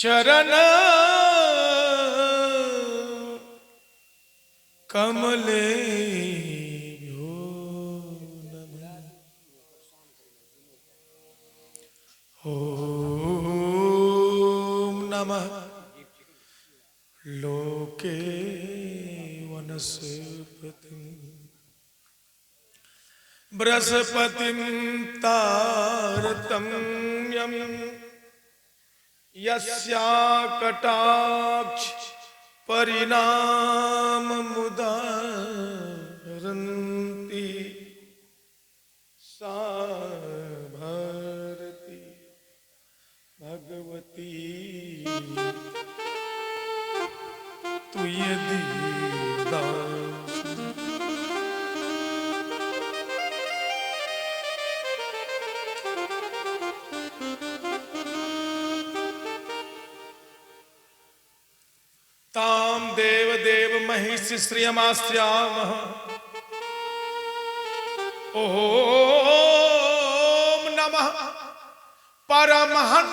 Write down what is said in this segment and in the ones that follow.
चरण कमले ओम नमः लोके वनस्पतिं बृहस्पतिं तारतम्यं यस्या कटाक्ष परिणाममुदाहरन्ति सा भारती भगवती तु यदि ताम देव देव महिषी श्रियमास्यामः ओम नमः परमहंसास्वादित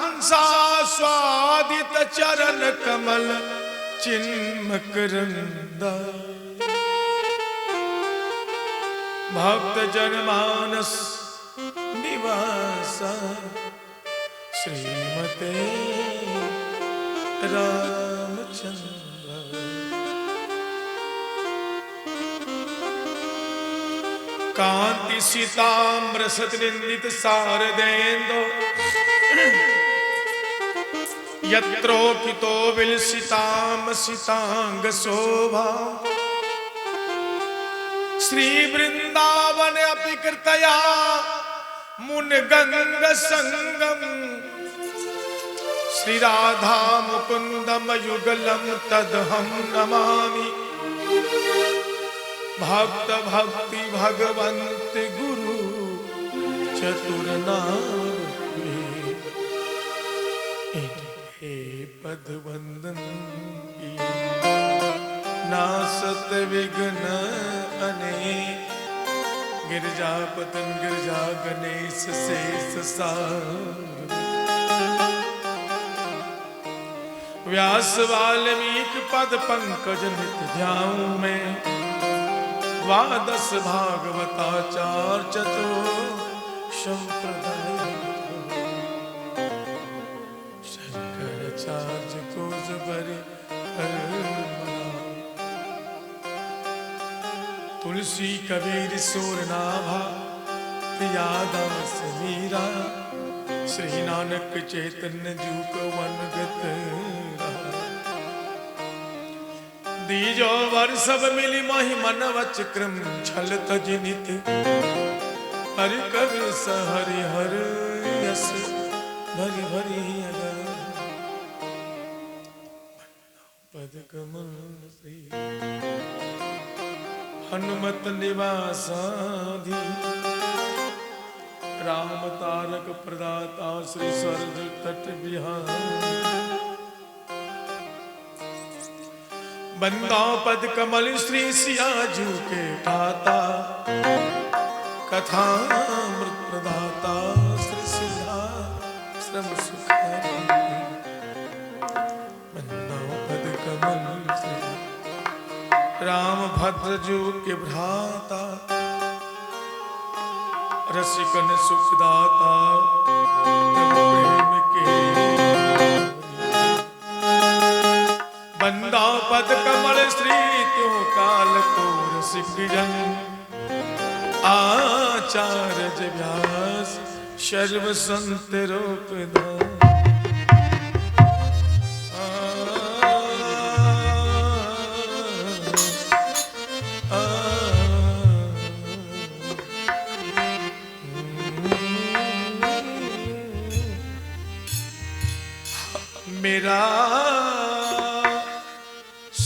चरण कमल चिन्मकरंद भक्त जनमानस निवास श्रीमते रामचंद्र कांति सीताम्र सतनिंदित शारदेन्दो यत्रोपितो विलसिताम सीतांग शोभा श्री वृंदावन अपि कृतया मुन गंग संगम श्री राधा मुकुंदम युगलम तदहम नमामि भक्त भक्ति भगवंत गुरु चतुरनाम पद वंदन नासत विघ्न अने गिरजापतन गिरजा गणेश शेष सार व्यास वाल्मीकि पद पंकज नित ध्याऊं मैं द्वादश भागवताचार चतुर संप्रदाय शंकराचार्य को जबरे तुलसी कबीर सोरनाभा प्रियादास मीरा श्री नानक चैतन्य जू को वनगत दीजो वर सब मिली मोहि मन वच क्रम छल तजनित हरि कवि सहरि हर यस भरि भरि पद कमल श्री हनुमत निवासाधि राम तारक प्रदाता श्री स्वर्ग तट बिहार बंदा पद कमल श्री सियाजू के पाता कथा मृत प्रदाता श्री सिद्धा श्रम सुख बंदा पद कमल श्री राम भद्र जू के भ्राता रसिकन सुखदाता प्रेम के बंदा पद कमल श्री त्यों काल को रसिक जन आचार्य व्यास सर्व संत रूपदा मेरा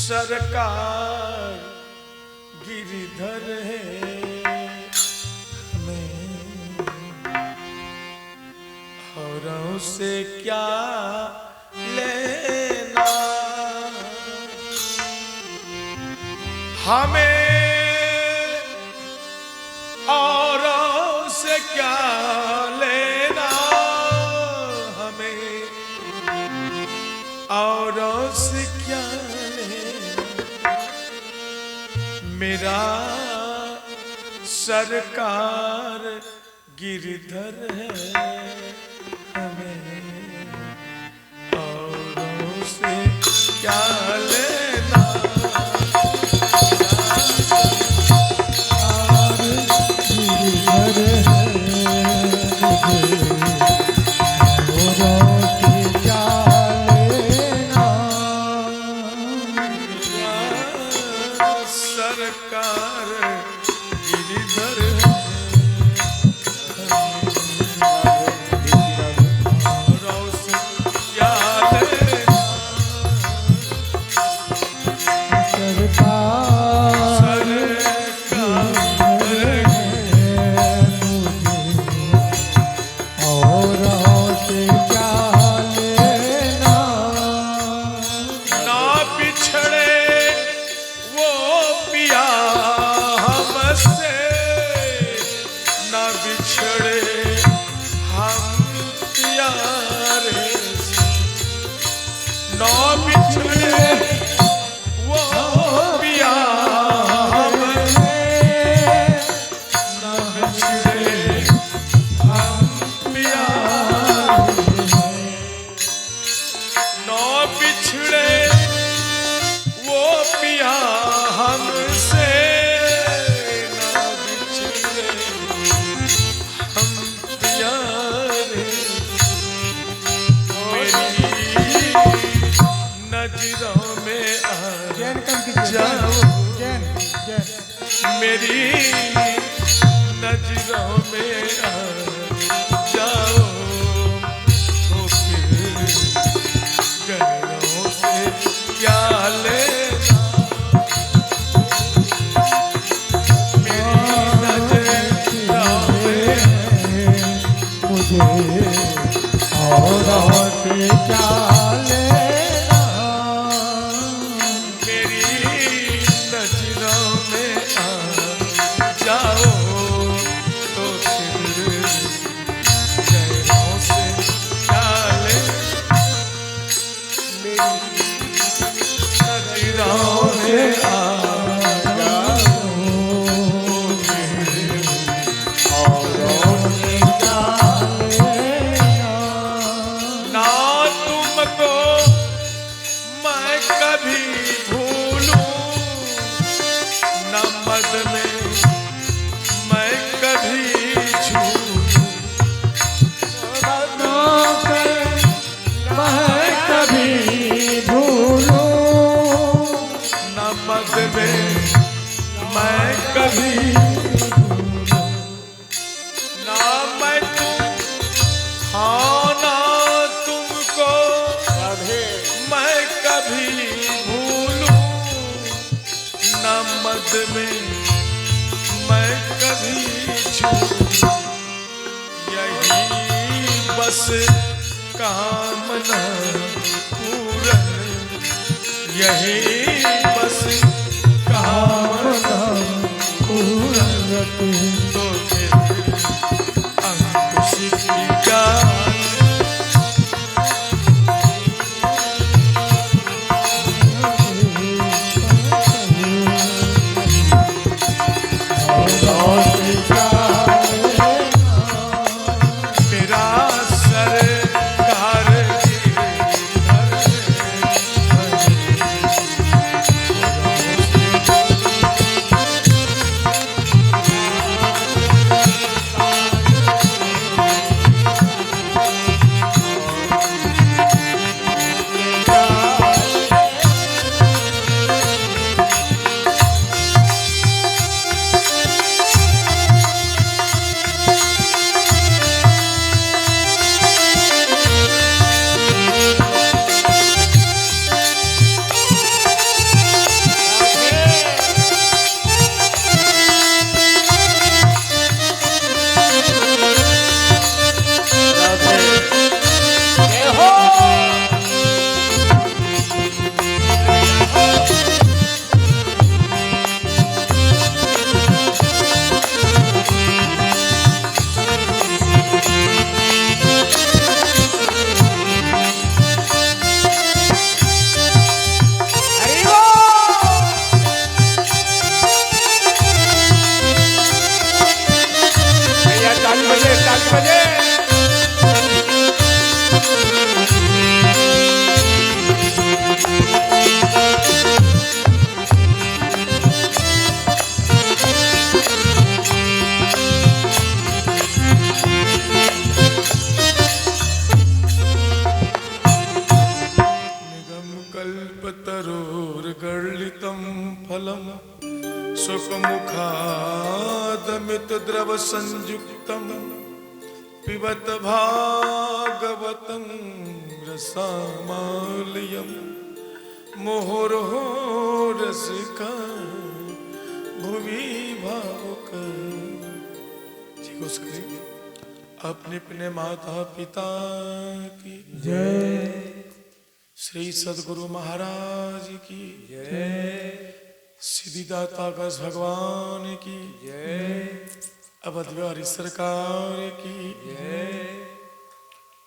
सरकार गिरिधर है मैं औरों से क्या लेना हमें औरों से क्या लेना मेरा सरकार गिरधर है, हमें औरों से क्या लेना। गिरधर है मुझे औरों से क्या लेना। मेरा सरकार गिरधर है, औरों से क्या लेना। सरकार औरों से क्या लेना। ना बिछड़े वो पिया हमसे, ना बिछड़े हम प्यारे से। ना बिछड़े वो पिया हमसे, ना बिछड़े हम प्यारे से। ना बिछड़े वो पिया हमसे, ना बिछड़े हम प्यारे। मेरी नजरों में आ जाओ, मेरी नजरों में आ जाओ, तो फिर गैरों से क्या लेना। मेरी नजरों में मुझे औरों से क्या लेना। मेरी नजरों में आ जाओ, तो फिर गैरों से क्या लेना। मेरी नजरों में आ ना तुमको मैं कभी भूलूं, न मद में मैं कभी झूलूं। मैं कभी भूलूं, न मद में मैं कभी ना मैं तुम, हाँ ना तुमको मैं कभी भूलूं, न मद में मैं कभी झूलूं। यही बस कामना पूरन, यही बस कामना पूरन। तो फिर अंकुश की जान, मेरा सरकार गिरधर है, द्रव संयुक्तम पिबत भागवतं रसामालयम् मोहरो रसिका भुवि भावुक। अपने अपने माता पिता की जय। श्री सद्गुरु महाराज की जय। सिद्धिदाता गज भगवान की जय। अवध बिहारी सरकार की जय।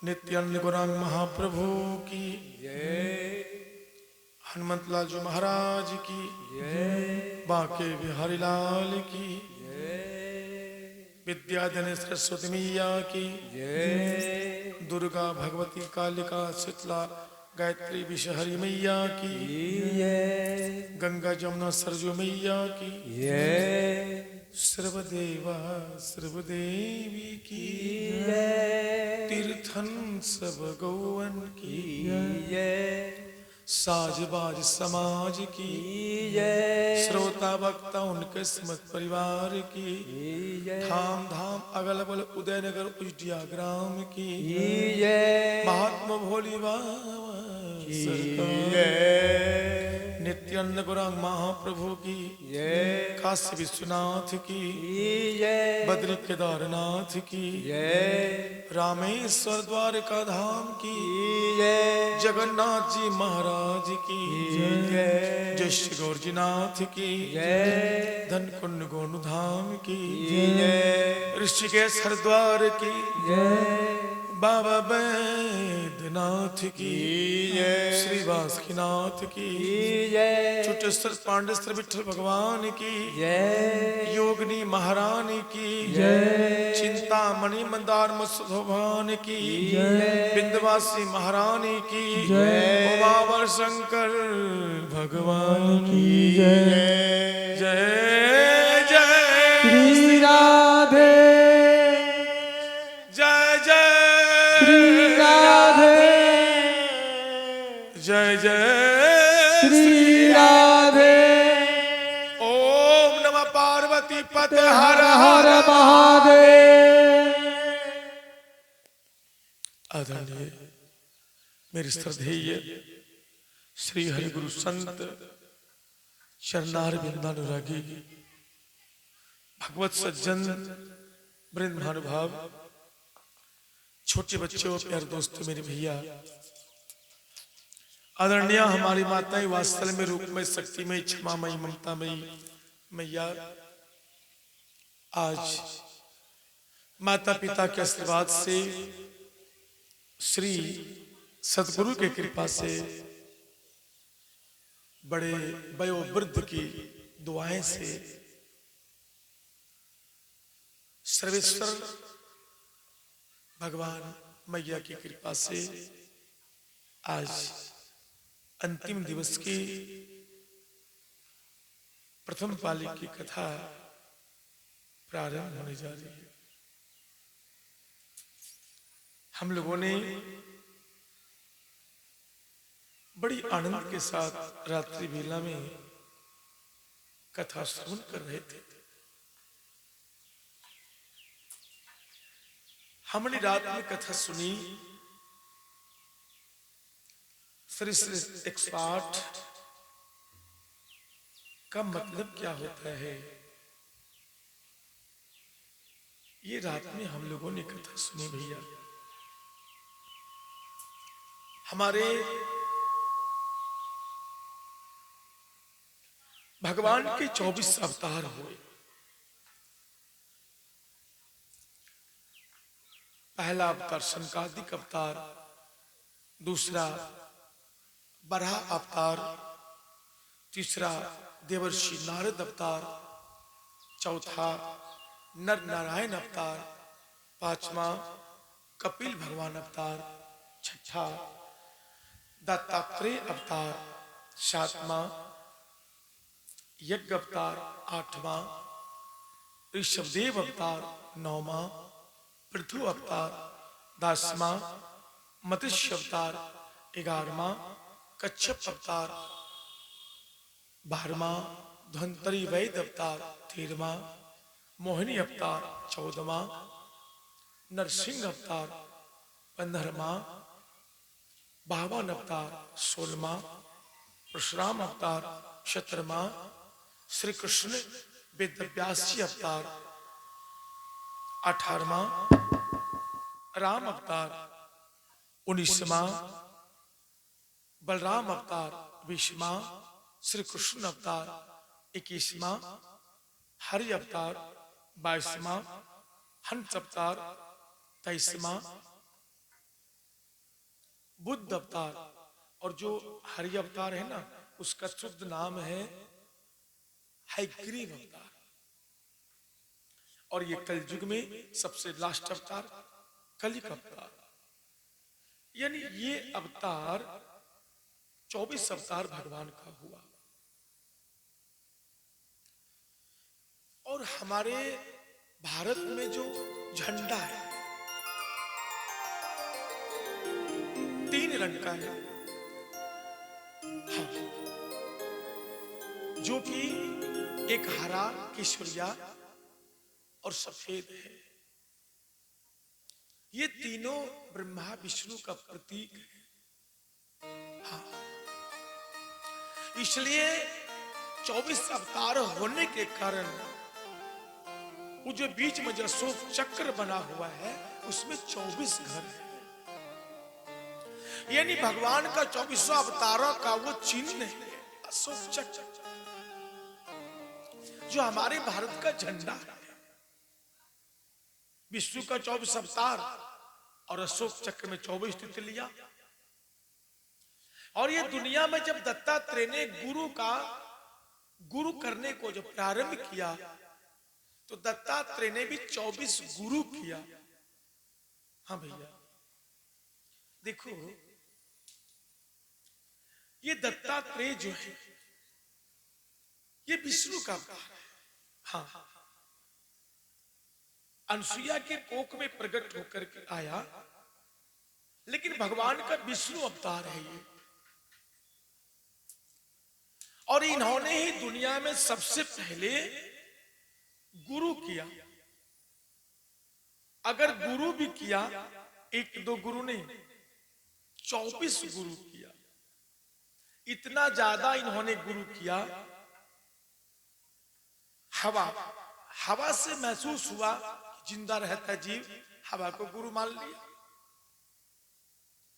नित्यानंद गौरांग महाप्रभु की जय। हनुमत लाल जी महाराज की जय। बांके बिहारी लाल की जय। विद्याधन सरस्वती मैया की जय। दुर्गा भगवती कालिका शीतला गायत्री विषहरी मैया की जय। गंगा जमुना सरजू मैया की जय। सर्वदेवा सर्वदेवी की जय। तीर्थन सब गौवन की जय। साजबाज समाज की जय। श्रोता वक्ता उनके समस्त परिवार की जय। धाम धाम अगल बगल उदयनगर उजडिया ग्राम की जय। महात्मा भोली बाबा सरकार नित्यानंद गौरांग महाप्रभु की जय। काशी विश्वनाथ की जय। बद्री केदारनाथ की जय। रामेश्वर द्वारका धाम की जय। जगन्नाथ जी महाराज की जय। जय श्री गौरजीनाथ की जय। धन कुंड गोनु धाम की जय। ऋषिकेश हरिद्वार की जय। बाबा बैद्यनाथ की जय। श्री बासुकीनाथ की जय। चुटेश्वर पांडेश्वर विठल भगवान की जय। योगिनी महारानी की जय। चिंतामणि मंदार मत्स्य भगवान की जय। विंध्यवासी महारानी की जय। उमावर शंकर भगवान की जय। जय जय श्री राधे। जय जय श्री राधे। जय जय श्री राधे। ओम नमः पार्वती पते हर हर हर महादेव। आदरणीय मेरी श्रद्धेय श्री हरि गुरु संत चरणार बिंदानुरागी भगवत सज्जन वृंद महानुभाव छोटे बच्चों प्यारे दोस्तों मेरे भैया आदरणीय हमारी माताएं वात्सल में रूप में शक्ति में क्षमा मई ममता मई मैया आज माता पिता के आशीर्वाद से श्री सतगुरु के कृपा से बड़े वयोवृद्ध की दुआएं से सर्वेश्वर भगवान मैया की कृपा से आज अंतिम दिवस की प्रथम पाली की कथा प्रारंभ होने जा रही है। हम लोगों ने बड़ी आनंद के साथ रात्रि बेला में कथा श्रवण कर रहे थे। हमने रात में कथा सुनी श्री श्री 108 का मतलब क्या होता है, ये रात में हम लोगों ने कथा सुनी भैया। हमारे भगवान के 24 अवतार हुए। पहला अवतार शंकादिक अवतार, दूसरा बराह अवतार, तीसरा देवर्षि नारद अवतार, चौथा नर नारायण अवतार, पांचवा कपिल भगवान अवतार, छठा दत्तात्रेय अवतार, सातवां यज्ञ अवतार, आठवां ऋषभदेव अवतार, नौवां पृथु अवतार, 10वां मत्स्य अवतार, 11वां कच्छप अवतार, 12वां धन्वंतरि वैद्य अवतार, 13वां मोहिनी अवतार 14वां, नरसिंह अवतार 15वां, बावन अवतार 16वां, परशुराम अवतार 17वां, श्री कृष्ण वेदव्यासी अवतार 18वां, राम अवतार 19वां, बलराम अवतार 20वां, श्री कृष्ण अवतार 21वां, हरि अवतार 22वां, हंस अवतार 23वां, बुद्ध अवतार। और जो हरि अवतार है ना, उसका शुद्ध नाम है हयग्रीव अवतार। और ये कलयुग में सबसे लास्ट अवतार कलिक अवतार। यानी ये अवतार 24 अवतार भगवान का हुआ। और हमारे भारत में जो झंडा है 3 रंग का है। हाँ, जो कि एक हरा, केसरिया और सफेद है। ये तीनों ब्रह्मा विष्णु का प्रतीक है। हाँ, इसलिए 24 अवतार होने के कारण वो जो बीच में जो अशोक चक्र बना हुआ है उसमें 24 घर है। यानी भगवान का 24 अवतारों का वो चिन्ह है अशोक चक्र, जो हमारे भारत का झंडा है। विष्णु का 24 अवतार और अशोक चक्र में 24 तितलियां। और ये दुनिया में जब दत्तात्रेय ने गुरु करने को जब प्रारंभ किया तो दत्तात्रेय ने भी 24 गुरु किया। हाँ भैया, देखो ये दत्तात्रेय जो है ये विष्णु का अवतार है। हाँ, अनसुईया के कोख में प्रकट होकर के आया, लेकिन भगवान का विष्णु अवतार है ये। और इन्होंने ही दुनिया में सबसे पहले गुरु किया। अगर गुरु भी किया, 1-2 गुरु नहीं, 24 गुरु किया। इतना ज्यादा इन्होंने गुरु किया। हवा से महसूस हुआ जिंदा रहता जीव, हवा को गुरु मान लिया।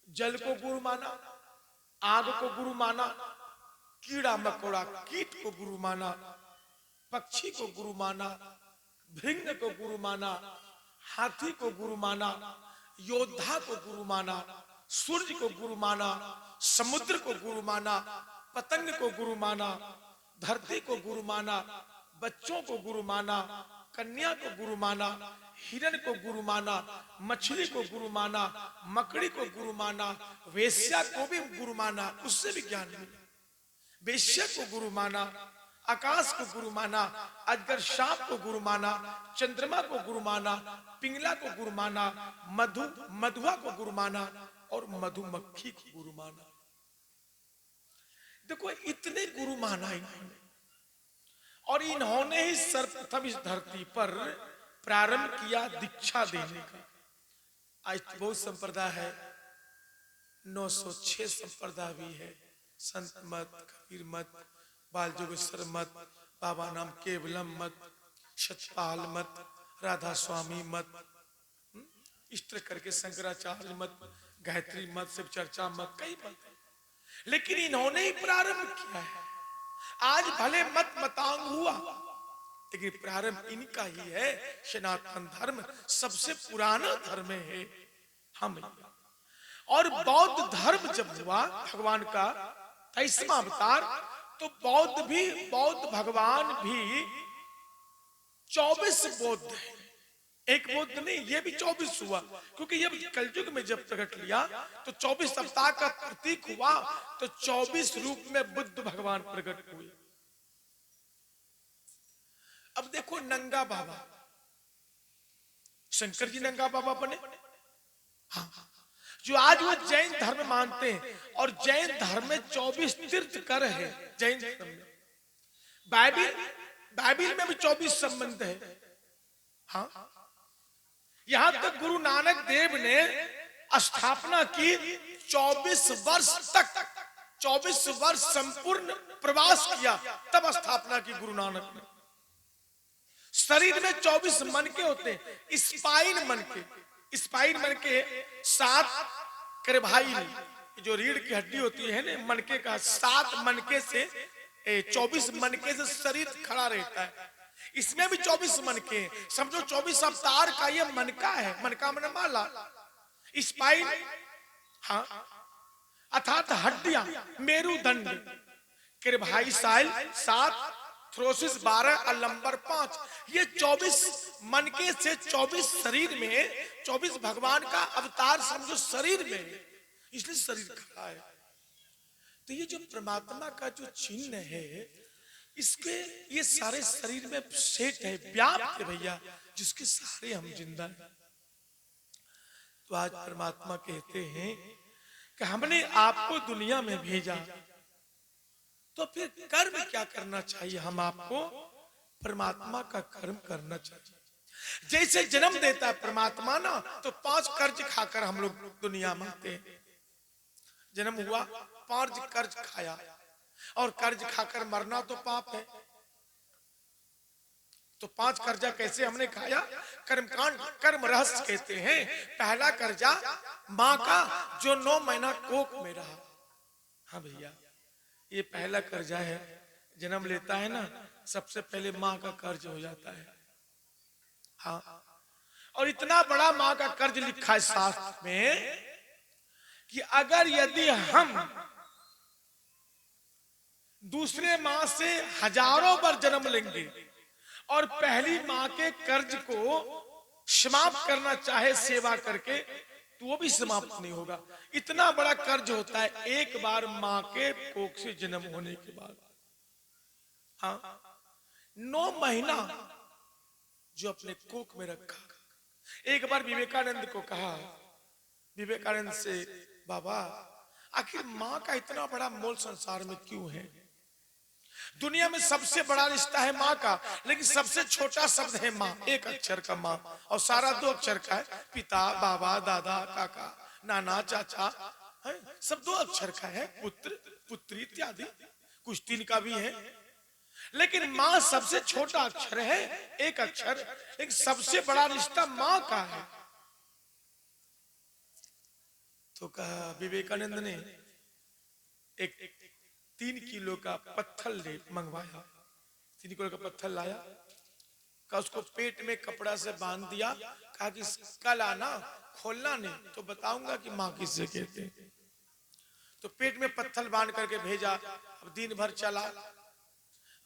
जल को गुरु माना, आग को गुरु माना, कीड़ा मकोड़ा कीट को गुरु माना, पक्षी को गुरु माना, भृंग को गुरु माना, हाथी को गुरु माना, योद्धा को गुरु माना, सूर्य को गुरु माना, समुद्र को गुरु माना, पतंग को गुरु माना, धरती को गुरु माना, बच्चों को गुरु माना, कन्या को गुरु माना, हिरण को गुरु माना, मछली को गुरु माना, मकड़ी को गुरु माना, वेश्या को भी गुरु माना, उससे भी ज्ञान मिला। वेश्या को गुरु माना, आकाश को गुरु माना, अजगर सांप को गुरु माना, चंद्रमा को गुरु माना, पिंगला को गुरु माना, मधुआ को गुरु माना और मधुमक्खी को गुरु माना। देखो इतने गुरु माना इन्होंने। और इन्होंने ही सर्वप्रथम इस धरती पर प्रारंभ किया दीक्षा देने का। आज तो बहुत संप्रदाय है, 906 संप्रदाय भी है। संत मत, कबीर मत, बाल जोगेश्वर मत, बाबा नाम केवलम मत, सतपाल मत, राधा स्वामी मत, इस तरह करके शंकराचार्य मत, गायत्री मत, शिव चर्चा मत, कई मत है। लेकिन इन्होंने ही प्रारंभ किया है। आज भले मत मतांग हुआ, लेकिन प्रारंभ इनका ही है। सनातन धर्म सबसे पुराना धर्म है हम। और बौद्ध धर्म जब हुआ भगवान का 23वां अवतार, तो बौद्ध भगवान भी 24 बौद्ध है। एक बौद्ध नहीं, ये भी 24 हुआ, क्योंकि ये कलयुग में जब प्रकट लिया तो 24 अवतार का प्रतीक हुआ, तो 24 रूप में बुद्ध भगवान प्रकट हुए। अब देखो नंगा बाबा, शंकर जी नंगा बाबा बने। हाँ, जो आज वो जैन धर्म मानते हैं, और जैन धर्म में 24 तीर्थकर है। जैन धर्म में बाइबिल में भी 24 संबंध है। हाँ, यहां तक गुरु नानक देव ने स्थापना की 24 वर्ष तक, 24 वर्ष संपूर्ण प्रवास किया, तब स्थापना की गुरु नानक ने। शरीर में 24 मनके होते हैं, स्पाइन मनके, स्पाइन मनके 7 करभाई, जो रीढ़ की हड्डी होती है ना मनके का, 7 मनके से 24 मनके से शरीर खड़ा रहता है। इसमें भी 24 मनके, समझो 24 अवतार का ये मनका है। मनका मैंने माला, स्पाइन, हाँ, अर्थात हड्डियां, मेरुदंड, करभाई साइल 7, थ्रोसिस 12 और लंबर 5, ये 24 मनके से 24 शरीर में, 24 भगवान का अवतार समझो शरीर में, इसलिए शरीर खड़ा है। तो ये जो परमात्मा का जो चिन्ह है, इसके ये सारे शरीर में सेट है, व्याप्त है भैया, जिसके सारे हम जिंदा हैं। तो आज परमात्मा कहते हैं कि हमने आपको दुनिया में भेजा, तो फिर कर्म क्या करना चाहिए? हम आपको परमात्मा का कर्म करना चाहिए। जैसे जन्म देता है परमात्मा ना, तो 5 कर्ज खाकर हम लोग दुनिया में आते हैं। जन्म हुआ, 5 कर्ज खाया, और कर्ज खाकर मरना तो पाप है। तो 5 कर्जा कैसे हमने खाया? कर्मकांड, कर्म रहस्य कहते हैं। पहला कर्जा माँ का, जो 9 महीना कोख में रहा। हाँ भैया, ये पहला कर्जा है। जन्म लेता है ना, सबसे पहले माँ का कर्ज हो जाता है। हाँ, और इतना बड़ा माँ का कर्ज लिखा है शास्त्र में कि अगर यदि हम दूसरे माँ से हजारों बार जन्म लेंगे और पहली माँ के कर्ज को समाप्त करना चाहे सेवा करके, तो वो भी समाप्त नहीं होगा। इतना बड़ा कर्ज होता है एक बार माँ के कोख से जन्म होने के बाद। हाँ, 9 महीना जो अपने कोख में रखा। एक बार विवेकानंद को कहा, विवेकानंद से, बाबा आखिर माँ का इतना बड़ा मोल संसार में क्यों है? दुनिया में सबसे बड़ा रिश्ता है माँ का, लेकिन सबसे छोटा शब्द है माँ, एक अक्षर का माँ, और सारा 2 अक्षर का है। पिता, बाबा, दादा, काका, नाना, चाचा, है सब 2 अक्षर का है। पुत्र, पुत्री इत्यादि कुछ 3 का भी है, लेकिन माँ सबसे छोटा अक्षर है, एक अक्षर, लेकिन सबसे बड़ा रिश्ता माँ का है। तो कहा विवेकानंद ने एक 3 किलो का पत्थर ले मंगवाया, 3 किलो का पत्थर लाया, का उसको पेट में कपड़ा से बांध दिया, कहा कि कल आना, खोलना नहीं तो बताऊंगा कि माँ किससे कहते हैं। तो पेट में पत्थर बांध करके भेजा। अब दिन भर चला।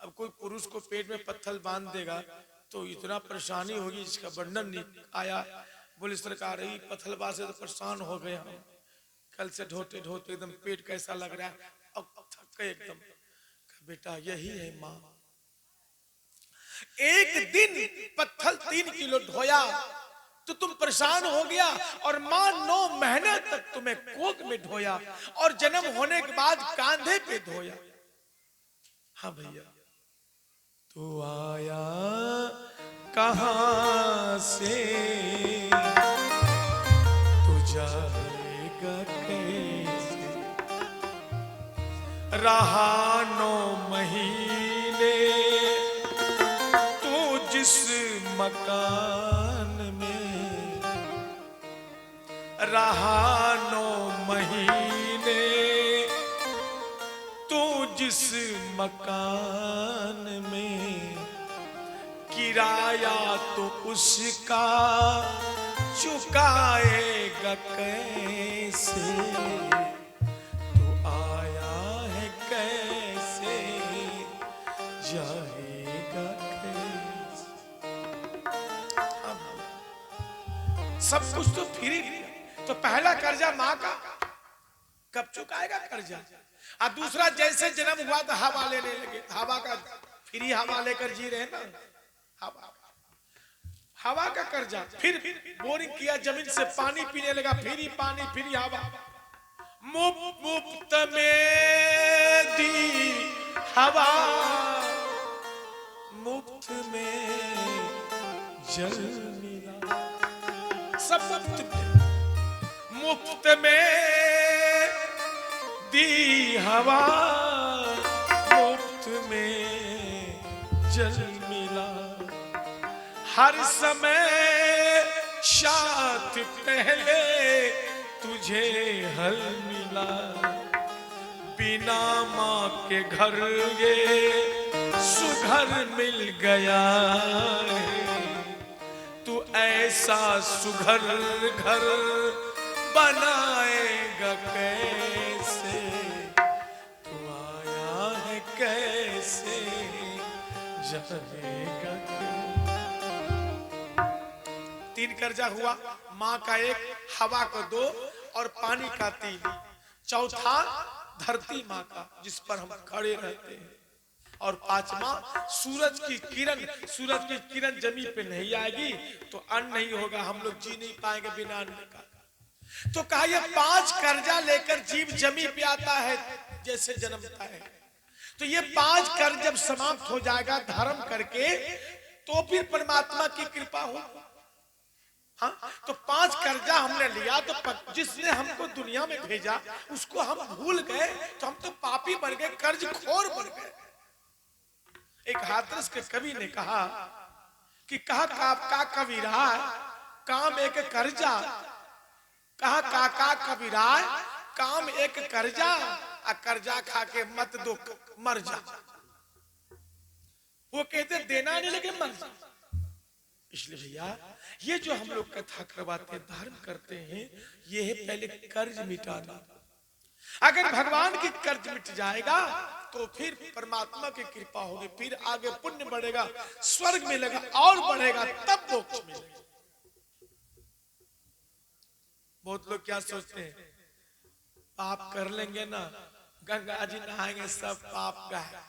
अब कोई पुरुष को पेट में पत्थर बांध देगा तो इतना परेशानी होगी, इसका वर्णन नहीं आया। बोले सरकार, ही पत्थलबा से तो परेशान हो गए हम, कल से ढोते ढोते एकदम पेट कैसा लग रहा है, अब थक गए एकदम। बेटा यही है माँ। एक दिन पत्थर 3 किलो ढोया तो तुम परेशान हो गया, और माँ 9 महीने तक तुम्हें कोख में ढोया, और जन्म होने के बाद कांधे पे धोया। हाँ भैया, तू आया कहां से, तू जाएगा कैसे, रहा 9 महीने तू जिस मकान में, रहा 9 महीने तू जिस मकान में, किराया तो उसका चुकाएगा कैसे, तू आया है कैसे, जाएगा कैसे। सब कुछ तो फ्री। तो पहला कर्जा माँ का, कब चुकाएगा कर्जा? और दूसरा, जैसे जन्म हुआ तो हवा लेने लगे, हवा का फ्री हवा लेकर जी रहे ना, हवा का कर्जा। फिर बोरिंग किया, जमीन से पानी पीने लगा, फ्री पानी फ्री हवा। मुफ्त में दी हवा, मुफ्त में जल मिला। सब मुफ्त में दी हवा, मुफ्त में जल मिला। हर समय शात पहले तुझे हल मिला। बिना माँ के घर ये सुघर मिल गया है। तू ऐसा सुघर घर बनाएगा कैसे? तू आया है कैसे, जाएगा कैसे? 3 कर्जा हुआ, माँ का 1, हवा को 2 और पानी का 3। चौथा धरती माँ का, जिस पर हम खड़े रहते हैं। और 5वां सूरज की किरण। सूरज की किरण जमीन पे नहीं आएगी तो अन्न नहीं होगा, हम लोग जी नहीं पाएंगे बिना अन्न का। तो कहा ये 5 कर्जा लेकर जीव जमीन पे आता है जैसे जन्मता है। तो ये 5 कर्ज जब समाप्त हो जाएगा धर्म करके, तो फिर परमात्मा की कृपा हो। हाँ, तो 5 कर्जा हमने लिया, तो जिसने हमको दुनिया में भेजा उसको हम भूल गए, तो हम तो पापी बन गए, कर्ज खोर बन गए। एक हाथरस के कवि ने कहा कि कहा का कबीरा काम एक कर्जा, कहा काका कबीरा काम एक कर्जा, आ कर्जा खा के मत दो मर जा। वो कहते देना नहीं लेकिन मर जा। इसलिए भैया ये जो हम लोग कथा करवाते हैं, धर्म करते हैं, ये है पहले कर्ज मिटाना। अगर भगवान की कर्ज मिट जाएगा तो फिर परमात्मा की कृपा होगी, फिर आगे पुण्य बढ़ेगा, स्वर्ग मिलेगा और बढ़ेगा, तब मोक्ष मिलेगा। बहुत लोग क्या सोचते हैं, पाप कर लेंगे ना, गंगा जी नहाएंगे सब पाप गए।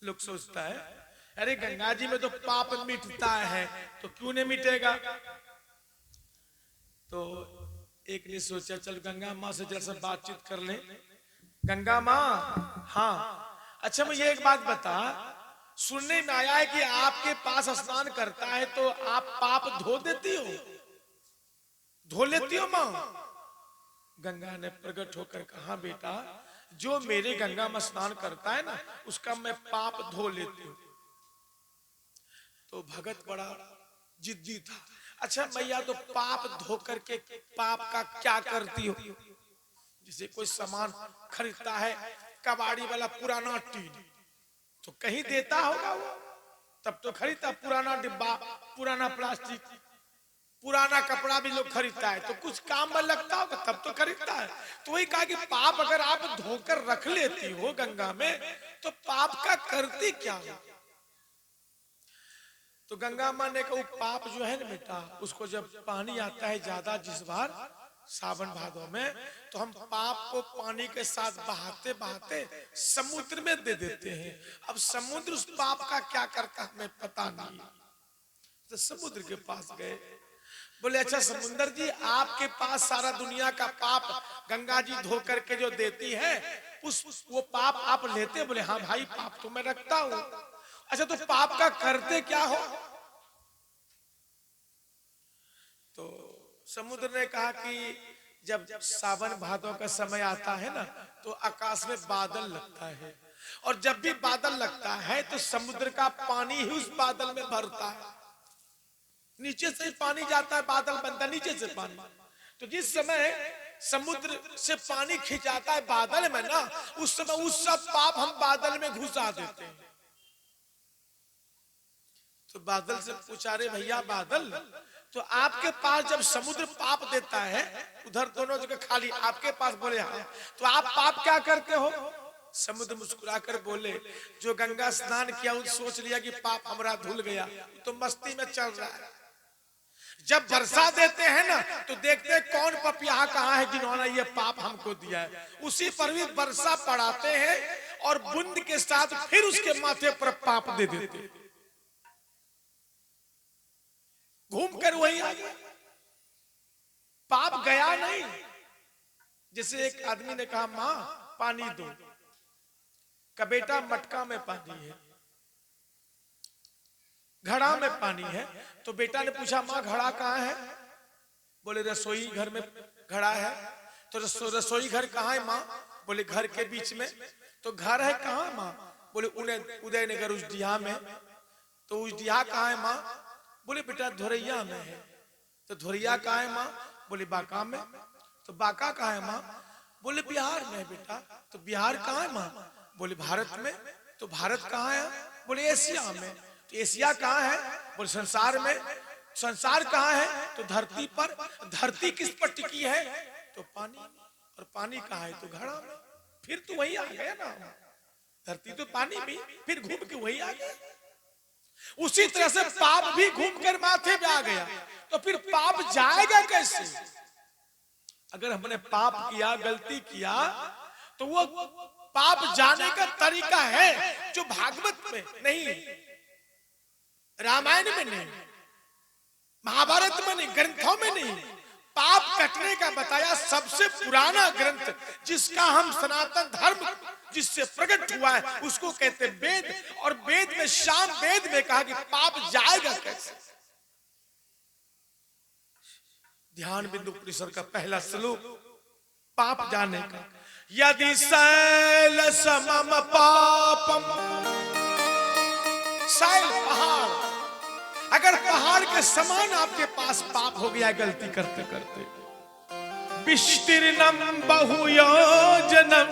लोग सोचता है अरे गंगा जी में तो पाप मिटता है, तो क्यों नहीं मिटेगा? तो एक ने सोचा चल गंगा माँ से जरा सा बातचीत कर ले। गंगा माँ, हाँ अच्छा मुझे एक बात बता, सुनने में आया है कि आपके पास स्नान करता है तो आप पाप धो देती हो, धो लेती हो माँ? गंगा ने प्रकट होकर कहा बेटा जो मेरे गंगा में स्नान करता है ना उसका मैं पाप धो लेती हूँ। तो भगत बड़ा जिद्दी था। अच्छा मैया तो पाप धो करके पाप का क्या करती हो? जैसे कोई सामान खरीदता है, कबाड़ी वाला पुराना टीन, तो कहीं देता होगा वो, तब तो खरीदता। पुराना डिब्बा, पुराना प्लास्टिक, पुराना कपड़ा भी लोग खरीदता है, तो कुछ काम में लगता होगा तब तो खरीदता है। तो वही कहा कि पाप अगर आप धोकर रख लेती हो गंगा में तो पाप का करती क्या हो? तो गंगा माँ ने कहा पाप जो है ना बेटा, उसको जब पानी आता है ज्यादा जिस बार सावन भादों में, तो हम पाप को पानी के साथ बहाते बहाते समुद्र में दे देते हैं। अब समुद्र उस पाप का क्या करता हमें पता नहीं। तो समुद्र के पास गए, बोले अच्छा समुद्र जी आपके पास सारा दुनिया का पाप गंगा जी धो करके जो देती है वो पाप आप लेते? बोले हाँ भाई पाप तो मैं रखता हूं। अच्छा तो पाप का करते क्या हो? तो समुद्र ने कहा कि जब सावन भादों का समय आता है ना तो आकाश में बादल लगता है, और जब भी बादल लगता है तो समुद्र का पानी ही उस बादल में भरता है। नीचे से पानी जाता है, बादल बनता है नीचे से पानी। तो जिस समय समुद्र से पानी खिंचाता है बादल में ना, उस समय उस सब पाप हम बादल में घुसा देते हैं। तो बादल से पूछा रे भैया बादल, तो आपके पास जब समुद्र पाप देता है, उधर दोनों जगह खाली, आपके पास बोले हाँ, तो आप पाप क्या करते हो? समुद्र मुस्कुराकर बोले जो गंगा स्नान किया उन सोच लिया कि पाप हमारा धुल गया, तो मस्ती में चल रहा है। जब वर्षा देते हैं ना तो देखते हैं कौन पपिया कहाँ है जिन्होंने ये पाप हमको दिया है, उसी पर भी वर्षा पड़ाते हैं और बूंद के साथ फिर उसके माथे पर पाप दे देते हैं। घूम कर वही आ गया, पाप गया नहीं। जैसे एक आदमी ने कहा माँ पानी दो, का बेटा मटका में पानी है, घड़ा में पानी है। तो बेटा ने पूछा माँ घड़ा कहाँ है? बोले रसोई घर में घड़ा है। तो रसोई घर कहाँ है माँ? बोले घर के बीच में। तो घर है कहाँ माँ? बोले उदयनगर उजडिया में। तो उजडिया कहाँ है माँ? बोले बेटा धोरैया में है। तो धोरैया कहाँ है माँ? बोले बांका में। तो बांका कहाँ है माँ? बोले बिहार में है बेटा। तो बिहार कहाँ है माँ? बोले भारत में। तो भारत कहाँ है? बोले एशिया में। तो एशिया कहाँ है? बोले संसार में। संसार कहाँ है? तो धरती पर। धरती किस पर टिकी है? तो पानी। और पानी कहाँ है? तो घड़ा में। फिर तो वही आ गया ना, धरती तो पानी भी, फिर घूम के वही आ गया। उसी तरह से पाप भी घूम कर माथे पे आ गया। तो फिर पाप जाएगा कैसे? अगर हमने पाप किया, गलती किया, तो वो पाप जाने का तरीका है जो भागवत में नहीं, रामायण में नहीं, महाभारत में नहीं, ग्रंथों में नहीं। पाप कटने का बताया सबसे पुराना ग्रंथ जिसका हम सनातन धर्म जिससे प्रकट हुआ है उसको कहते वेद। और वेद में शाम वेद में कहा कि पाप जाएगा कैसे? ध्यान बिंदु परिसर का पहला श्लोक पाप जाने का। यदि शैल समम पापम, शैल पहाड़, अगर पहाड़ के समान आपके पास पाप हो गया गलती करते करते, विस्तीर्णम बहुयोजनम,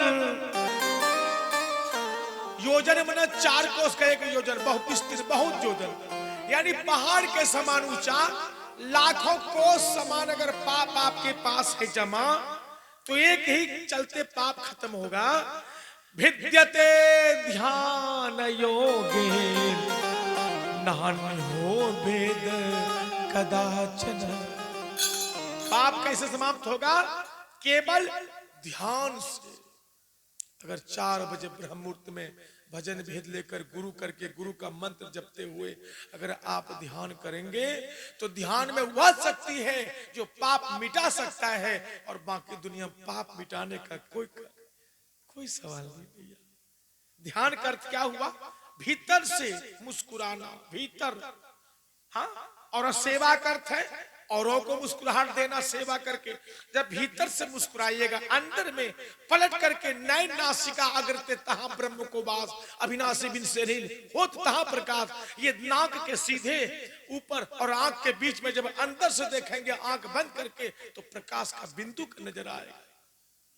योजन मना 4 कोस का 1 योजन, बहुत विस्तीर्ण, बहुत योजन, यानी पहाड़ के समान ऊंचा, लाखों कोस समान अगर पाप आपके पास है जमा, तो एक ही चलते पाप खत्म होगा। भिद्यते ध्यान योगेन नान्यो भेद कदाचन। पाप कैसे समाप्त होगा? केवल ध्यान से। अगर 4 बजे ब्रह्म मुहूर्त में भजन भेद लेकर गुरु करके गुरु का मंत्र जपते हुए अगर आप ध्यान करेंगे तो ध्यान में वह शक्ति है जो पाप मिटा सकता है। और बाकी दुनिया पाप मिटाने का कोई सवाल नहीं भैया। ध्यान का अर्थ क्या हुआ? भीतर से मुस्कुराना, भीतर। हाँ, और सेवा का अर्थ है औरों को मुस्कुराहट देना सेवा करके। जब भीतर से मुस्कुराइएगा, अंदर में पलट करके नैन नासिका अग्रते तहां ब्रह्म को वास, अविनाशी बिन सेरिल होत तहां प्रकाश। ये नाक के सीधे ऊपर और आंख के बीच में जब अंदर से देखेंगे आंख बंद करके तो प्रकाश का बिंदु नजर आएगा।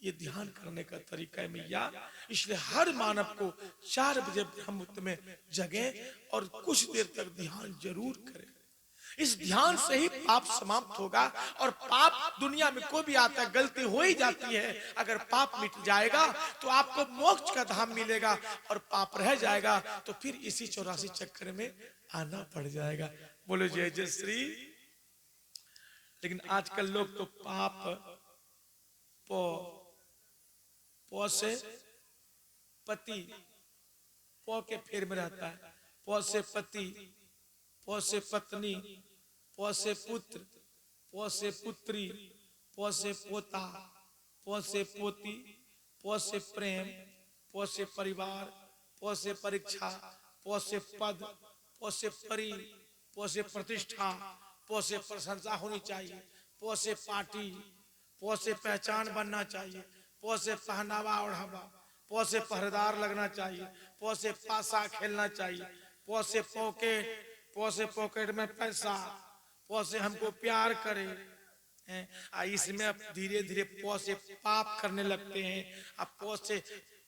ये ध्यान करने का तरीका है मैया। इसलिए हर मानव को 4 बजे ब्रह्म मुहूर्त में जगे और कुछ देर तक ध्यान जरूर करें। इस ध्यान से ही पाप समाप्त होगा। और पाप दुनिया में कोई भी आता है गलती हो ही जाती है, अगर पाप मिट जाएगा तो आपको मोक्ष का धाम मिलेगा। और पाप रह जाएगा तो फिर इसी 84 चक्कर में आना पड़ जाएगा। बोलो जय जय श्री। लेकिन आजकल लोग तो पाप पौ से पति, पौ के फेर में रहता है। पौ से पति, पौ से पत्नी, पौ से पुत्र, पौ से पुत्री, पौ से पोता, पौ से पोती, पौ से प्रेम, पौ से परिवार, पौ से परीक्षा, पौ से पद, पौ से परी, पौ से प्रतिष्ठा, पौ से प्रशंसा होनी चाहिए, पौ से पार्टी, पौ से पहचान बनना चाहिए, पौ से पहनावा ओढ़ावा, पौ से पहरेदार लगना चाहिए, पौ से पासा खेलना चाहिए, पौ से पॉकेट में पैसा, पौ से हमको प्यार करे। इसमें अब धीरे धीरे पौ से पाप करने लगते हैं। अब पौ से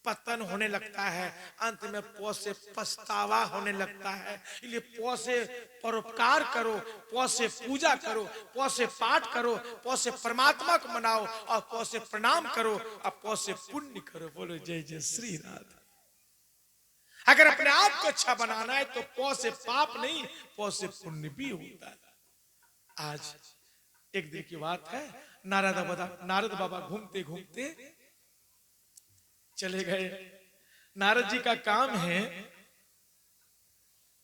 पतन होने लगता है, अंत में पौ से पछतावा होने लगता है। इसलिए पौ से परोपकार करो, पौ से पूजा करो, पौ से पाठ करो, पौ से परमात्मा को मनाओ और पौ से प्रणाम करो और पौ से पुण्य करो। बोलो जय जय श्री राधे। अगर अपने आप को अच्छा बनाना है तो पौ से पाप नहीं, पौ से पुण्य भी होता है। आज एक दिन की बात है, नारद बाबा घूमते घूमते चले गए। नारद जी का काम है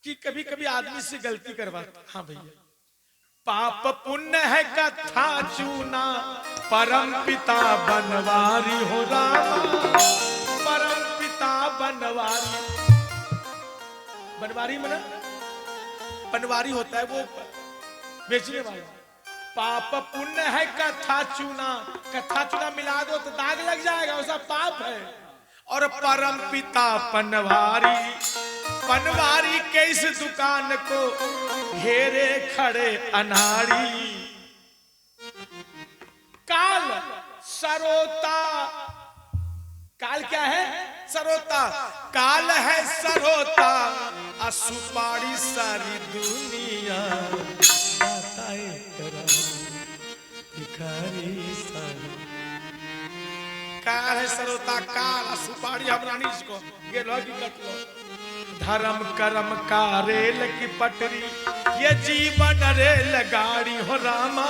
कि कभी कभी आदमी से गलती करवाता। हाँ भैया, पाप पुण्य है कथा चूना, परम पिता बनवारी हो रामा, परम पिता बनवारी। बनवारी मना पनवारी होता है वो बेचने वाला। पाप पुण्य है कथा चूना मिला दो तो दाग लग जाएगा, वैसा पाप है। और परम पिता पनवारी के इस दुकान को घेरे खड़े अनाड़ी। काल सरोता, काल क्या है? सरोता। काल है सरोता असुपारी सारी दुनिया भिखारी सारी। काल है सरोता, काल असुपारी हमरानी इसको ये लो की कट लो। धर्म कर्म का रेल की पटरी, ये जीवन रेल गाड़ी हो रामा।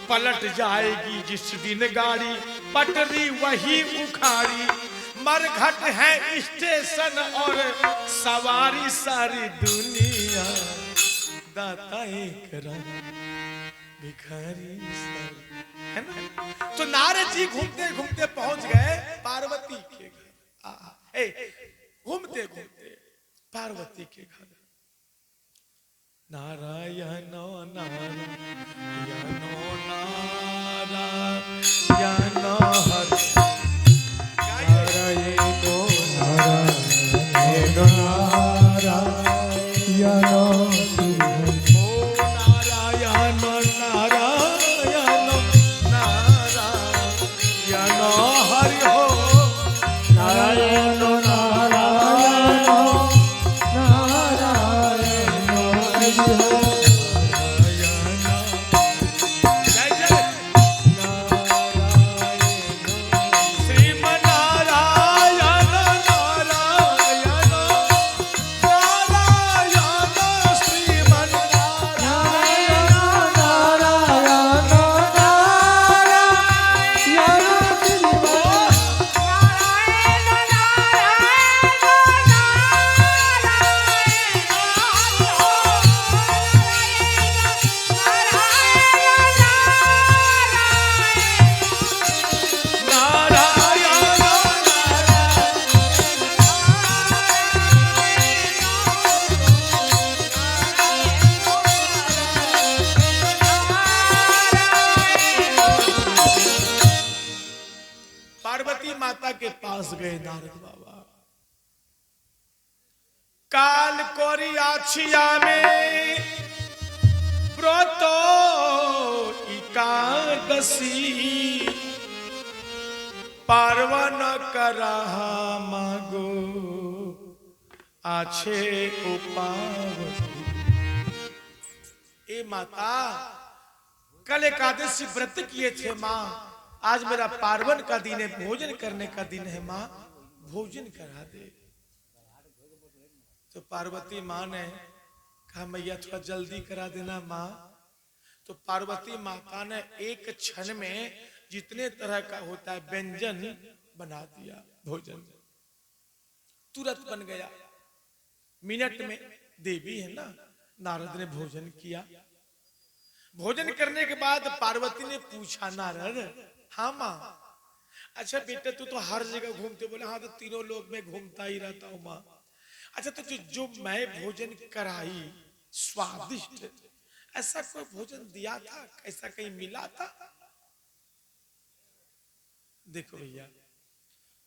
पलट जाएगी जिस दिन गाड़ी, पटरी वही उखाड़ी। मरघट है स्टेशन और सवारी सारी दुनिया दाता एक भिखारी सारी, है ना? तो नारद जी घूमते घूमते पहुंच गए पार्वती के घर। घूमते घूमते पार्वती के घर। नारायण नारायण नारायण हरे के पास गए नारद बाबा। काल कोरियाछिया में व्रत एकादशी, पार्वन करहा मागो आछे उपावती। ए माता, कल एकादशी व्रत किए थे माँ, आज मेरा पार्वन का दिन है, भोजन करने का दिन है माँ, भोजन करा दे। तो पार्वती माँ ने कहा मैया थोड़ा जल्दी करा देना माँ। तो पार्वती माता ने एक क्षण में जितने तरह का होता है व्यंजन बना दिया, भोजन तुरंत बन गया मिनट में। देवी है ना, नारद ने भोजन किया। भोजन करने के बाद पार्वती ने पूछा नारद, हाँ माँ, अच्छा बेटा तू तो हर जगह घूमते। बोले हाँ, तो तीनों लोग में घूमता ही रहता हूँ माँ। अच्छा तो जो मैं भोजन कराई स्वादिष्ट, ऐसा कोई भोजन दिया था, ऐसा कहीं मिला था? देखो भैया,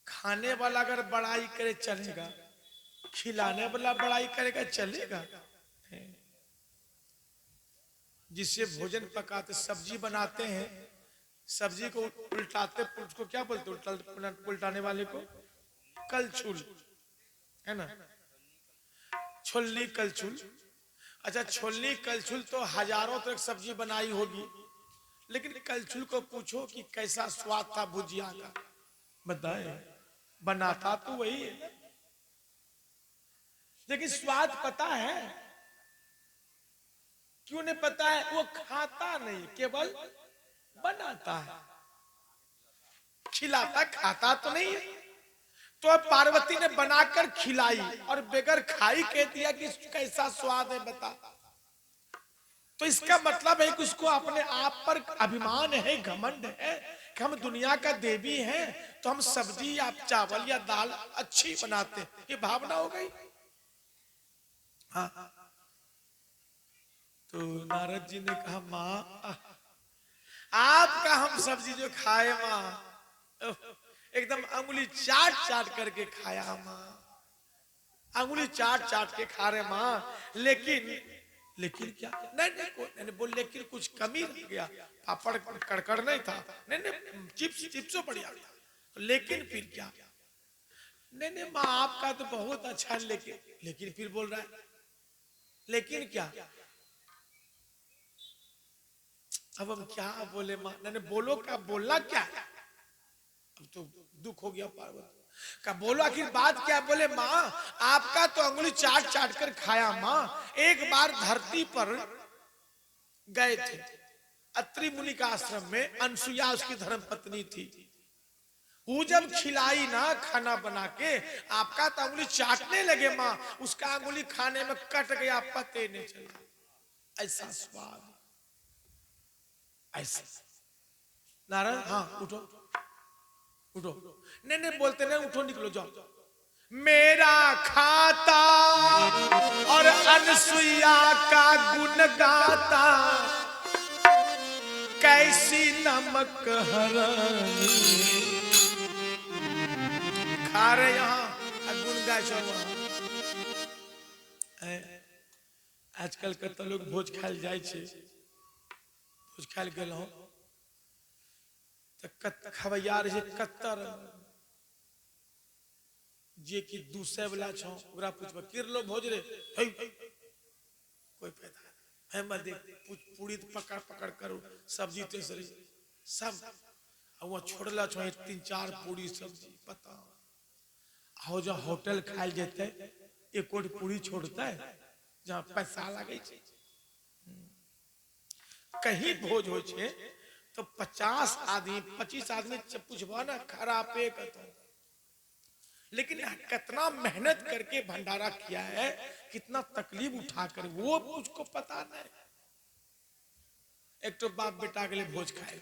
खाने वाला अगर बड़ाई करे चलेगा, खिलाने वाला बड़ाई करेगा चलेगा? जिससे भोजन पकाते, सब्जी बनाते हैं, सब्जी को उल्टाते, उसको क्या बोलते? उल्टाने वाले को कलछुल, है ना? छोलनी कलछुल। अच्छा, छोलनी कलछुल तो हजारों तक सब्जी बनाई होगी, लेकिन कलछुल को पूछो कि कैसा स्वाद था भुजिया का, बताए? बनाता तो वही है, लेकिन स्वाद पता है? क्यों नहीं पता है? वो खाता नहीं, केवल बनाता है, खिलाता खाता तो नहीं है। तो पार्वती ने बनाकर खिलाई और बेगर खाई कह दिया कि कैसा स्वाद है बता। तो इसका मतलब है कि उसको अपने आप पर अभिमान है, घमंड है कि हम दुनिया का देवी हैं, तो हम सब्जी या चावल या दाल अच्छी बनाते, ये भावना हो गई। हाँ, तो नारद जी ने कहा माँ आपका हम सब्जी जो खाए माँ एकदम अंगुली चाट चाट करके खाया माँ, अंगुली चाट चाट के खा रहे माँ, लेकिन क्या नहीं नहीं बोल, लेकिन कुछ कमी रह गया, पापड़ कड़कड़ नहीं था, नहीं नहीं चिप्सो बढ़िया था, लेकिन फिर क्या, नहीं नहीं माँ आपका तो बहुत अच्छा है, लेकिन फिर बोल रहा है लेकिन क्या, अब हम क्या बोले माँ, नहीं बोलो क्या, बोलना क्या है, अब तो दुख हो गया पार्वती का, बोलो आखिर बात क्या, बोले माँ आपका तो अंगुली चाट चाट कर खाया माँ, एक बार धरती पर गए थे, अत्रि मुनि का आश्रम में, अनसुईया उसकी धर्म पत्नी थी, वो जब खिलाई ना खाना बना के, आपका तो अंगुली चाटने लगे माँ, उसका अंगुली खाने में कट गया, पते नहीं चला, ऐसा स्वाद, ऐसा। नारायण हाँ उठो उठो, नहीं नहीं बोलते नहीं, उठो निकलो जाओ, मेरा खाता और अनसुईया का गुण गाता, कैसी नमक हरानी, खा रहे यहाँ गुण गाय, आजकल के तो लोग भोज खायल जाए छे, भोज खायल गेल तो खवैया रहे कत्तर, जे की दूसरे वाला छो ओकरा पूछबा किरलो भोज रे, कोई फायदा है मत देख, पूरी पकड़ पकड़ करो सब्जी तेसरी सब, और वो छोड़ला छो 3-4 पूरी सब्जी, पता हो जो होटल खायल जेते एक कोट पूरी छोड़ता है, जहाँ पैसा लगे छे, कहीं भोज हो छे तो 50 आदमी 25 आदमी पूछबा ना खराबे कहता, लेकिन कितना मेहनत करके भंडारा किया है, कितना तकलीफ उठाकर, वो मुझको पता नहीं। एक तो बाप बेटा के लिए भोज खाए,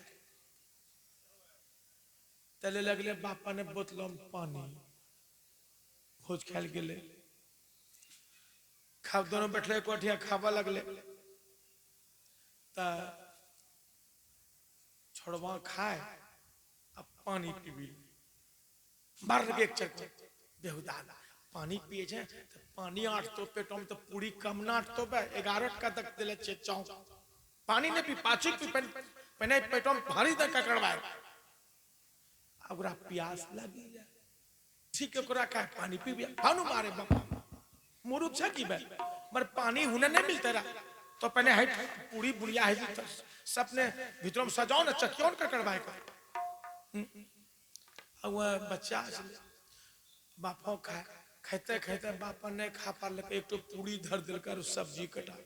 तले लगले बापा ने बोतलों में पानी, भोज खाए गेले, खाब दोनों बैठले कोठिया खावा लगले, छोड़वा खाए अब पानी पीबी, मार लगे एक चक्कर बेहुदा, पानी पिए छे तो पानी 8 तो पेटों में तो पूरी कम ना 8 तो 11 का तक दिले छे चौक, पानी ने पी पाछी पी पने पेटों में भारी तक कड़वाए, अगरा प्यास लगी जाए ठीक है कोरा का पानी पी बिया, भानु मारे बाबा मुरुख छा की बे, मर पानी हुने नहीं मिलते रहा, तो पहले है पूरी बुढ़िया है सबने भीतरों में सजाओ ना चकियों का करवाए का, अब बच्चा बापा खा खाते खाते बापा ने खा पा लगे, एक तो पूरी धर दिल कर सब्जी कटा,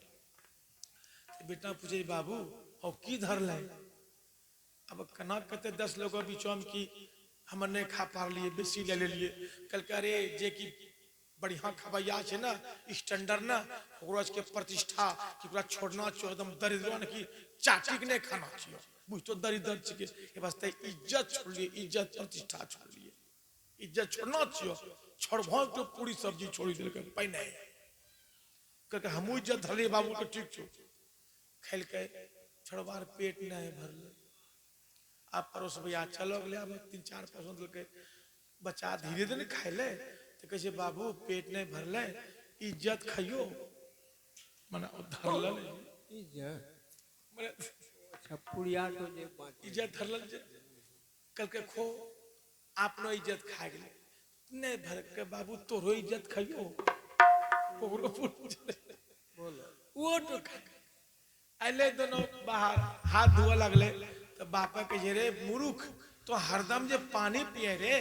बेटा पूछे बाबू और की धर ले, अब कना कहते 10 लोगों बीचों में की हमने खा पा लिए, बेसी ले लिए, कल करे जे की बढ़िया खबैया छे ना स्टैंडर्ड ना, ओकरा के प्रतिष्ठा कि पूरा छोड़ना चाहिए, एकदम दरिद्रन की चाटी ने खाना चाहिए, बुझ तो दरिद्र छिके, ये वास्ते इज्जत छोड़ लिए, इज्जत प्रतिष्ठा छोड़ लिए, इज्जत छोड़ना चाहिए, छोड़भो तो पूरी सब्जी छोड़ी दिल के पहने, कहके हम इज्जत धरली बाबू के ठीक छो, खेल के छोड़वार पेट नहीं भरल, आप परोस भैया चलो अगले अब 3-4 पसंद के बच्चा धीरे धीरे खाए ले, तो कैसे बाबू पेट नहीं भरले, इज्जत खाइयो, मना धर ले इज्जत, मने पुड़िया तो जे इज्जत धर ले, कल के खो आपनो इज्जत खा गए, नहीं भर के बाबू तोरो इज्जत खाइयो, ओकरो वो तो खा अले दोनों बाहर हाथ धोआ लगले, तो बापा के जे रे मुरुख तो हरदम जे पानी पिए रे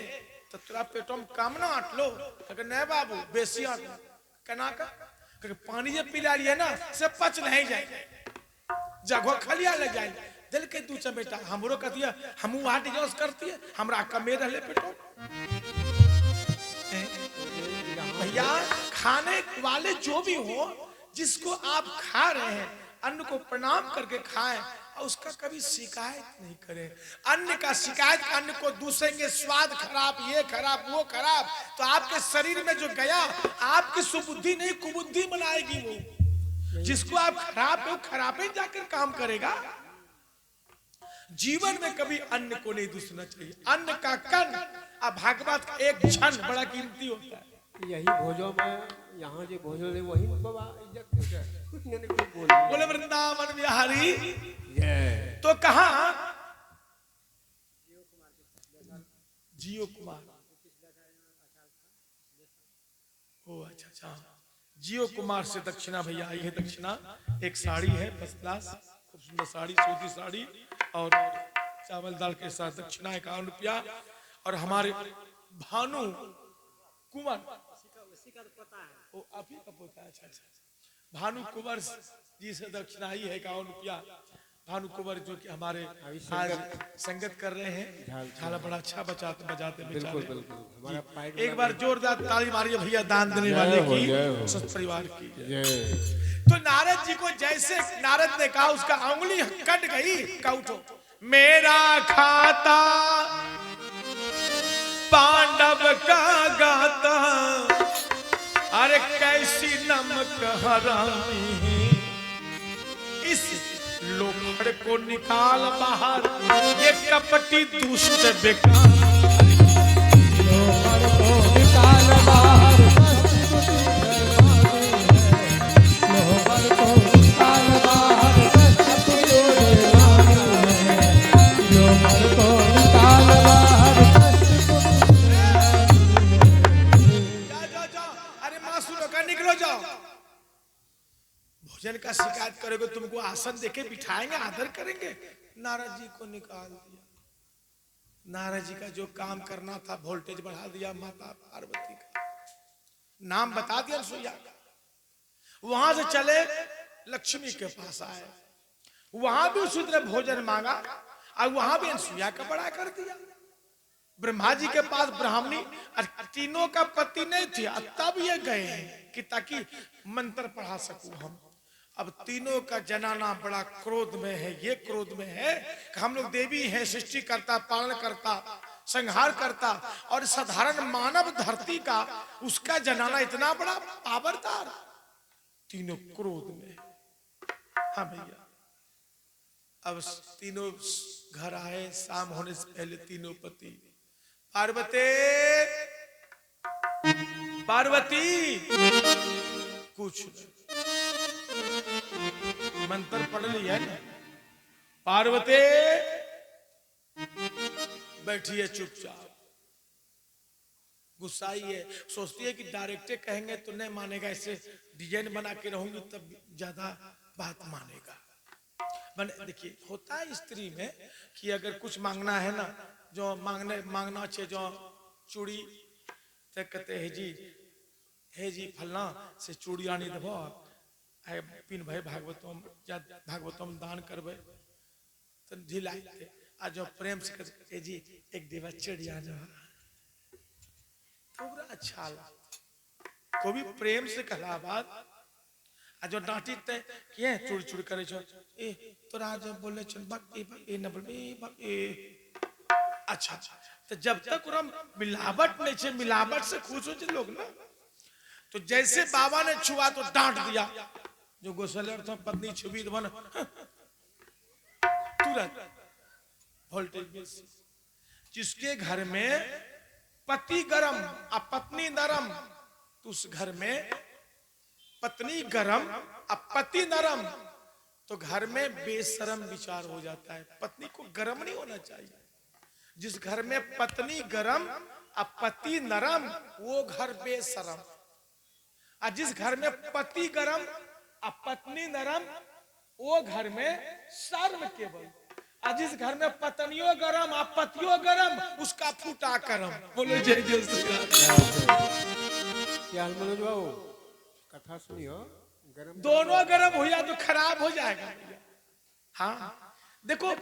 तो तोरा पेटों में कम ना आटलो, तो नहीं बाबू बेसी आटलो, केना का पानी जे पिला लिए ना से पच नहीं जाए, जगह खलिया ले जाए, दिल के दूसरा बेटा हमरो कहती है हम वहां डिजोस करती है, हमरा कमे रहले पेटों, भैया खाने वाले जो भी हो, जिसको आप खा रहे हैं अन्न को प्रणाम करके खाएं और उसका कभी शिकायत नहीं करें, अन्न का शिकायत, अन्न को दूसरेंगे स्वाद खराब, ये खराब वो खराब, तो आपके शरीर में जो गया आपकी सुबुद्धि नहीं कुबुद्धि बनाएगी, वो जिसको आप खराब है वो खराब ही जाकर काम करेगा। जीवन में कभी अन्न को नहीं दूसना चाहिए। अन्न का कण अब भागवत का एक क्षण बड़ा कीमती होता है। यही भोजो में यहाँ जो भोजो है वही बाबा इज्जत है। बोले वृंदावन बिहारी तो कहा जियो कुमार। ओ अच्छा अच्छा, जियो कुमार से दक्षिणा भैया आई है। दक्षिणा एक साड़ी है फर्स्ट क्लास, खूब सुंदर साड़ी, सूती साड़ी और चावल दाल के साथ दक्षिणा 51 रुपया। और हमारे भानु कुंवर, वो आप ही का पोता है। अच्छा अच्छा, भानु कुंवर जी से दक्षिणा आई है 51 रुपया। भानु कुंवर जो कि हमारे आज संगत कर रहे हैं, झाला बड़ा अच्छा बजाते बेचारे। एक बार जोरदार ताली मारिए भैया दान देने वाले की, सत परिवार की। तो नारद जी को जैसे नारद ने कहा उसका उंगली कट गई। का उठो, मेरा खाता पांडव का गाता, अरे कैसी नमक हरामी, इस लोखड़ को निकाल बाहर, ये कपटी दुष्ट बेकार। लोखड़ को निकाल बाहर, लोखड़ को निकाल बाहर, लोखड़ को निकाल बाहर। जाओ, अरे मासूम का निकलो जाओ। भोजन का शिकायत करोगे तुमको आसन देके बिठाएंगे, आदर करेंगे। नारद जी को निकाल दिया। नारद जी का जो काम करना था वोल्टेज बढ़ा दिया। माता पार्वती का नाम बता दिया सुइया का। वहां से चले लक्ष्मी के पास आए, वहां भी उसी तरह भोजन मांगा और वहां भी सुइया का बड़ा कर दिया। ब्रह्मा जी के पास ब्राह्मणी और तीनों का पति नहीं थे, तब ये गए हैं कि ताकि मंत्र पढ़ा सकूं हम। अब तीनों का जनाना बड़ा क्रोध में है। ये क्रोध में है कि हम लोग देवी हैं, सृष्टि करता, पालन करता, संहार करता, और साधारण मानव धरती का उसका जनाना इतना बड़ा पावरदार। तीनों क्रोध में। हाँ भैया, अब तीनों घर आए। शाम होने से पहले तीनों पति, पार्वती पार्वती कुछ मंत्र पढ़ लिया है ना। पार्वती बैठिए चुपचाप। गुस्साई है, सोचती है कि डायरेक्ट कहेंगे तो नहीं मानेगा, ऐसे डिजाइन बना के रहूंगी तब ज्यादा बात मानेगा। देखिए होता है स्त्री में कि अगर कुछ मांगना है ना, जो मांगना चाहिए, जो चूड़ी तो कहते हे जी फलना से चूड़ी आनी देव पिन भाई भागवतम दान करबे तो ढिलाई थे। आज जो प्रेम से कहते जी एक देवा चिड़िया जो थोड़ा अच्छा लगता। को भी प्रेम से कहला बात आ जो डांटी ते के चूड़ी चूड़ी करे छो ए तोरा जब बोले छन बक ए न बोल ए अच्छा तो जब तक हम मिलावट नहीं छे, मिलावट से खुश हो जे लोग ना। तो जैसे बाबा ने छुआ तो डांट दिया। जो गोसलेर था पत्नी छुबी तो बन तुरंत वोल्टेज। जिसके घर में पति गरम और पत्नी नरम, तो उस घर में पत्नी गरम और पति नरम, तो घर में बेशरम विचार हो जाता है। पत्नी को गरम नहीं होना चाहिए। जिस घर में पत्नी गरम और पति नरम, वो घर बेशरम। और जिस घर में पति गरम और पत्नी नरम, वो घर में शर्म केवल। और जिस घर में पत्नियों गरम और पतियों गरम, उसका फूटा करम। बोलो जय जय श्री राम। क्या मनोज बाबू कथा सुनियो, दोनों गरम हुआ तो खराब हो जाएगा। हाँ देखो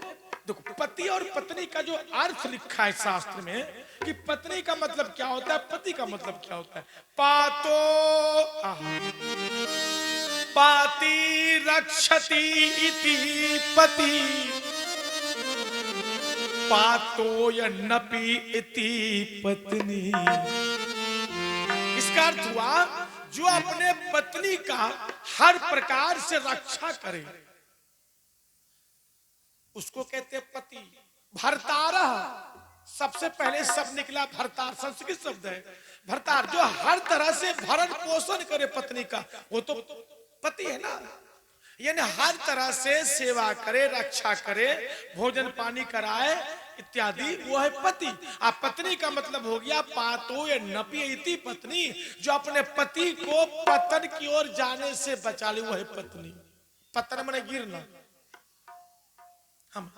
देखो, पति और पत्नी का जो अर्थ लिखा है शास्त्र में कि पत्नी का मतलब क्या होता है, पति का मतलब क्या होता है। पातो पाति रक्षति इति पति, पातो यन्नपि इति पत्नी। इसका अर्थ हुआ जो अपने पत्नी का हर प्रकार से रक्षा करे, उसको कहते हैं पति। भर्तारः, सबसे पहले शब्द निकला भर्तार, संस्कृत शब्द है भर्तार, जो हर तरह से भरण पोषण करे पत्नी का, वो तो पति है ना। यानी हर तरह से सेवा करे, रक्षा करे, भोजन पानी कराए इत्यादि, वो है पति। आप पत्नी का मतलब हो गया पातो या नपी इति पत्नी, जो अपने पति को पतन की ओर जाने से बचा ले, वो है पत्नी। पतन माने गिरना। हम